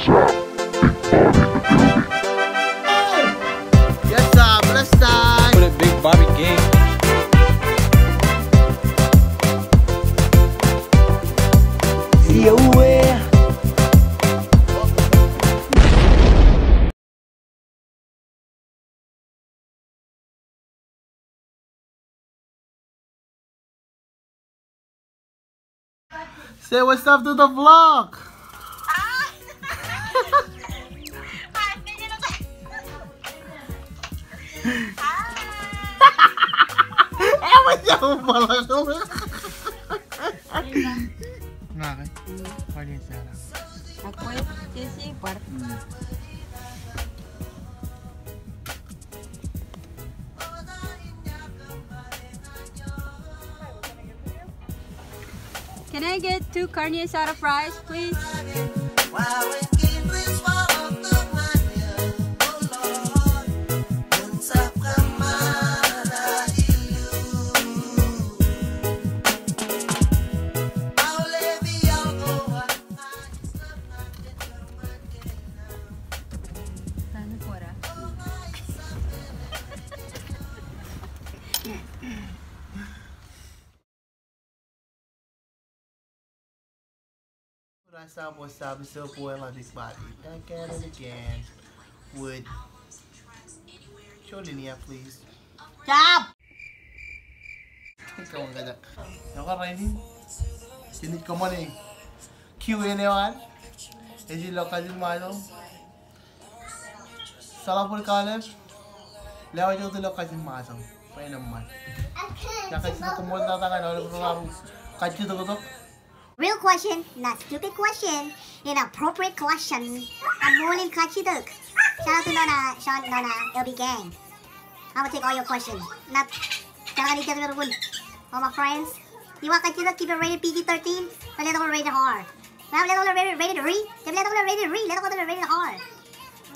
What's up? Big Bobby in the building. Yes, sir. Bless time. For the Big Bobby gang. Say what's up to the vlog. Ewan niya kung pala ko. Nakakay. Pwede sana. Ako kasi par. Can I get 2 carne asada fries, please? What's up? It's your boy, my Big Bobby. Again and again with show Linnea, please. Stop! Ikaw ang ganda. Naka-ready? Sinit ko mo na eh. Q&A naman. Ezi lokal yung malo. Salapul kalem. Lewa yung lokal yung masang. Pwede naman. Kaya kasi na kumunta tayo na ulit ko kacyo to. Real question, not stupid question. Inappropriate question. Amulin kachiduk. Shout out to Nona, Sean, Nona, LB Gang. I will take all your questions. Not, all my friends. You want kachiduk, keep it rated PG-13? Or let it go rated R? Now let it go rated R. Let it go rated R. Let it go rated R.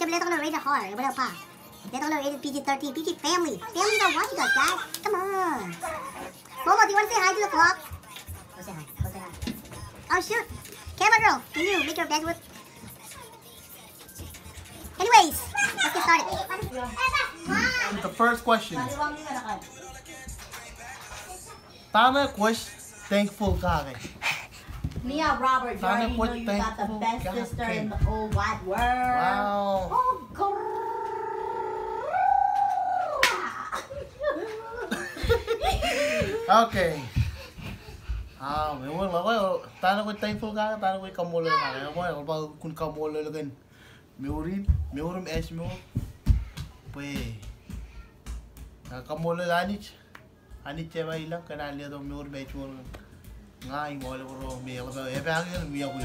Let it go rated R. Let it go rated PG-13. PG family. Families are watching us, guys. Come on. Momo, do you want to say hi to the vlog? Go say hi. Go say hi. Oh shoot! Camera girl, can you make your bed with... Anyways, let's get started. The first question. Tana question thankful ka kay. Mia Robert, you already know you got the best sister in the whole wide world. Wow. Oh, Okay. May mo ako tana ko thankful ka, tana ko kamulo ka. Ako ba kun kamulo lagan. Meurim es mo. Pues kamulo anich cheba ilang kanal to meur be chul. Ngai mo le ro me ko e ba ngin mi ako.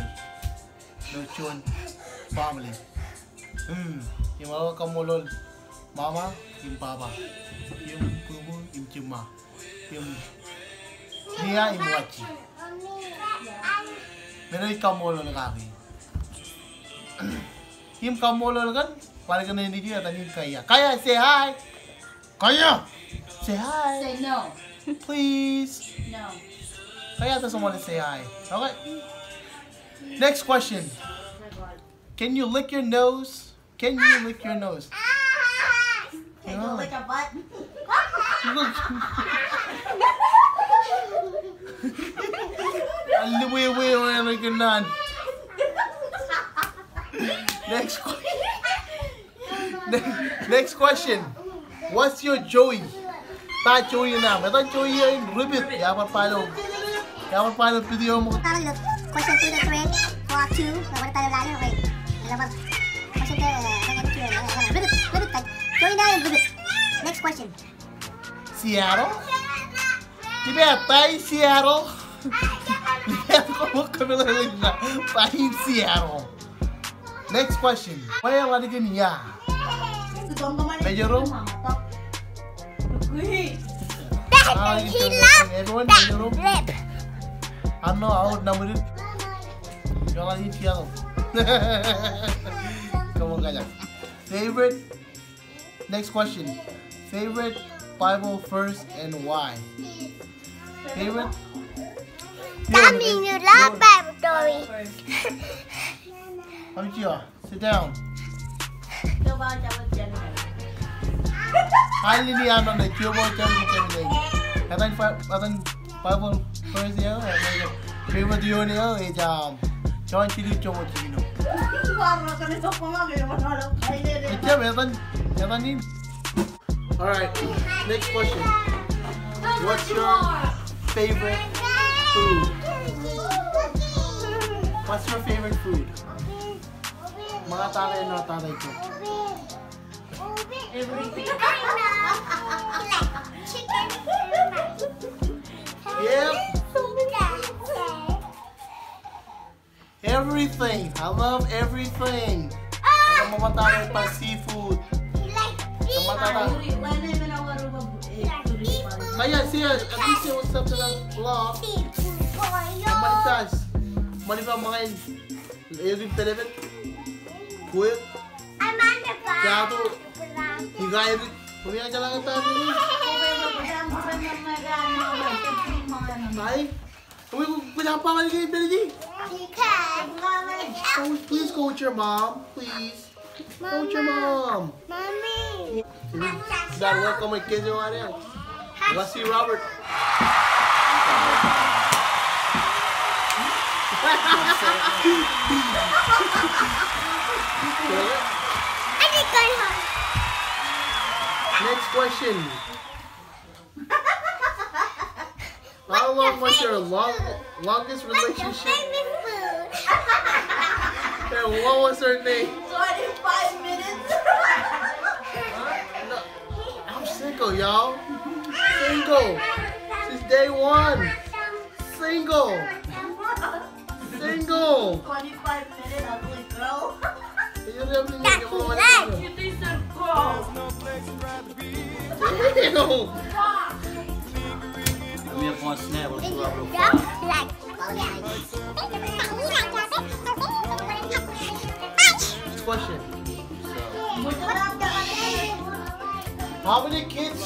No chun family. Yung mga kamulo mama, yung papa, yung pupo, yung chuma, yung Nia Imuachi. Meron yung kamolo na kami. Yung kamolo na kan, parang ka na hindi dito at kaya. Kaya, say hi! Kaya! Say hi! Say no. Please! No. Kaya ito someone say hi. Okay. Next question. Can you lick your nose? Can you lick your nose? Can you lick a butt? Next question. What's your Joey? Ta Joey na. Mata Joey ay ribbit. Yaman palo video mo. Question 2 the thread. Walk 2. Nawala tayo lalo. Okay. Question 2. Ribbit. Joey na yung ribbit. Next question. Seattle? Di ba tayo Seattle? Seattle. Next question. What are you going to Medyo room? He loved that rib. Ano, out na mo rin. Yung lang yung Seattle. Come on, kanya. Favorite? Next question. Favorite Bible verse and why? Favorite? That means you love Bible story. Habichia, sit down. Coba coba jangan. Kali ni ano na coba jangan. Katan Bible first year, favorite year niya jam. John chili coba chino. Wala ka nito pamagay mo na lang kainin. Katan ni. All right, next question. What's your favorite food? What's your favorite food? Mga tatay na tatay ko. Everything. Yep. Everything. I love everything. Ang mga tatay pa seafood. Ang mga tatay. Kaya siya, at least siya usap sa law. Malitas. Malipang mga yung televet. Kuya. Kaya ito. Higay rin. Pumiyang ka lang ang tayo niya. Ay. Uy, pinapaman kayo yung Benji. Please go with your mom. Please. Go with your mom. Mommy. Dad, welcome my kids yung ano yan. Let's see Robert. Next question. How long was your longest relationship? And what was her name? 25 minutes. No, I'm single, y'all. Single. Since day one. Single. Single. 25 minutes, ugly girl. You think so, girl? Ew. Kami ako ang snap. Next question. How many kids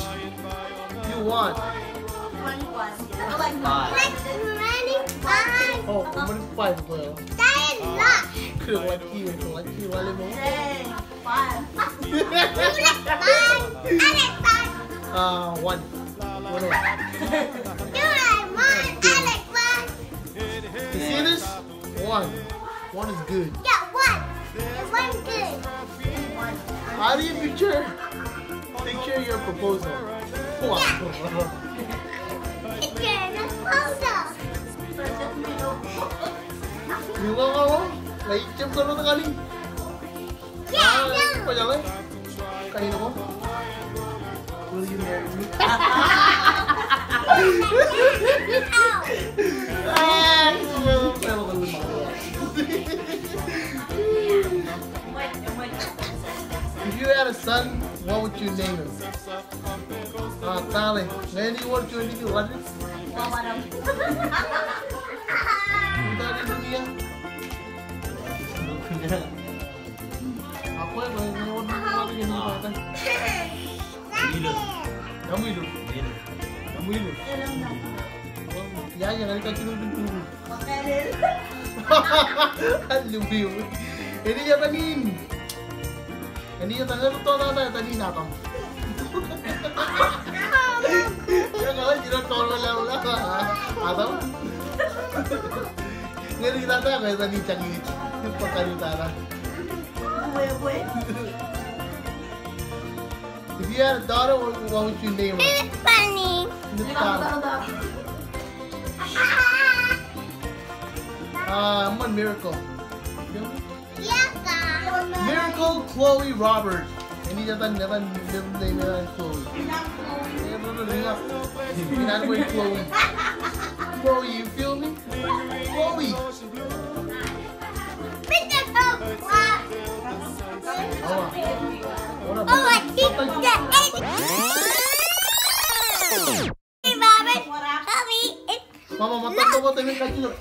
you want? 21. Oh, how many 5 well? Could like you wale mo. 1. You see this? 1. 1 is good. How do you picture your proposal? Wow. Yung ako, naiitim ka na kaling. Panyalay. Kanina ko. Will you marry me? If you had a son, what would you name him? Tali. Ngayon yung word you hindi ko what is? Tali dunia. Ako eh, may word mo ko yun yung Damilo. Ya, jangan dikasih dulu. Lumiw. Ini niya tanin. Hindi niya tanin. Ito na tanin na kang. Kaya nga, hindi na tolo lang lang. Ata mo? Ngayon kita tayo, kaya tanin cangit. Yung pagkalita na. If you had a daughter, what would you name her? Funny. I'm on Miracle. Miracle Chloe Robert. Hindi natin middle name nila Chloe. Pinano mo yung Chloe? Chloe, you feel me? Chloe! Mama, matang mo tayo yung kachilok.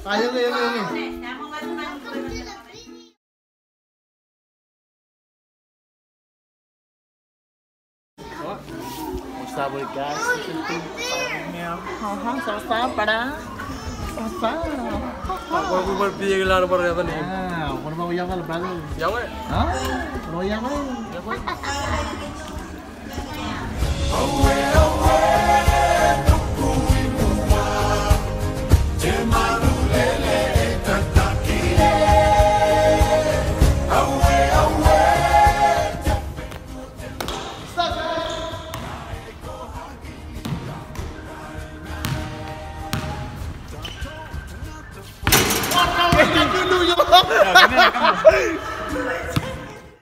Ayaw na yun. What's up with guys? Sasa para. Sasa. Aku baru pergi ke luar negeri apa nih? Ah, mau yang kan brother. Jauh eh. Ha? Mau yang kan? Kena kamu.